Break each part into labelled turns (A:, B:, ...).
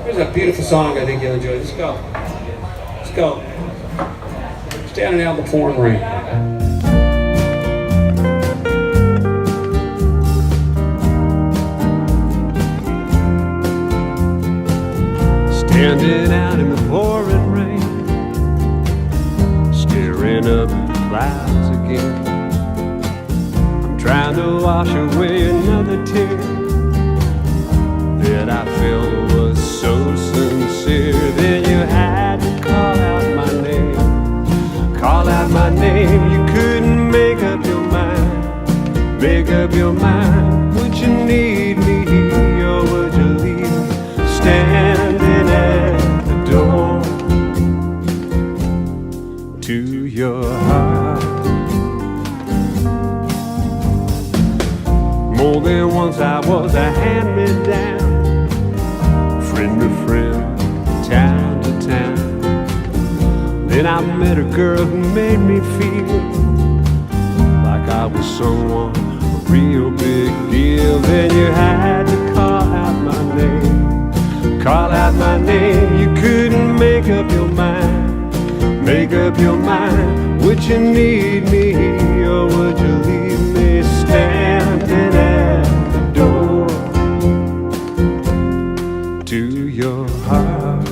A: Here's a beautiful song I think you'll enjoy. Let's go. Let's go. Standing out in the pouring rain.
B: Standing out in the pouring rain, staring up at the clouds again. I'm trying to wash away another tear that I felt was so sincere. Then you had to call out my name, call out my name. You couldn't make up your mind, make up your mind. Would you need me or would you leave me standing at the door to your heart? More than once I was a hand-me-down, friend to friend, town to town. Then I met a girl who made me feel like I was someone, a real big deal. Then you had to call out my name, call out my name. You couldn't make up your mind, make up your mind. Would you need me or would you leave me standing at the door to your heart?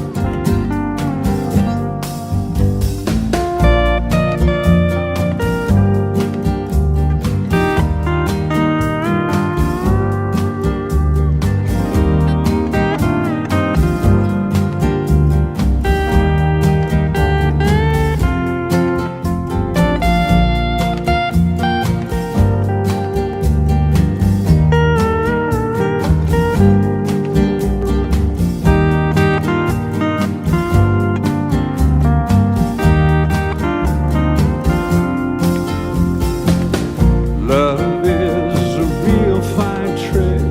B: Love is a real fine trick.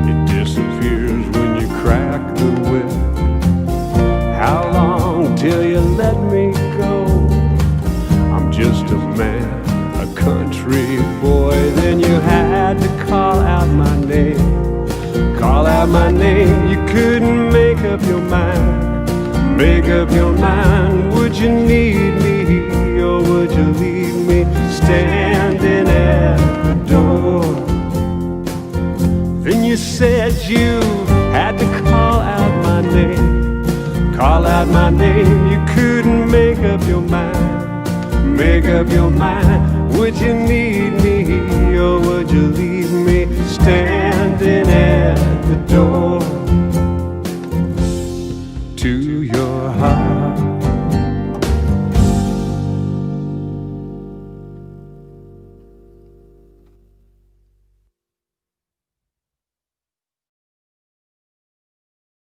B: It disappears when you crack the whip. How long till you let me go? I'm just a man, a country boy. Then you had to call out my name, call out my name. You couldn't make up your mind, make up your mind. Would you need me or would you leave me standing at the door? Then you said you had to call out my name, call out my name. You couldn't make up your mind, make up your mind. Would you need me or would you leave me standing at the door?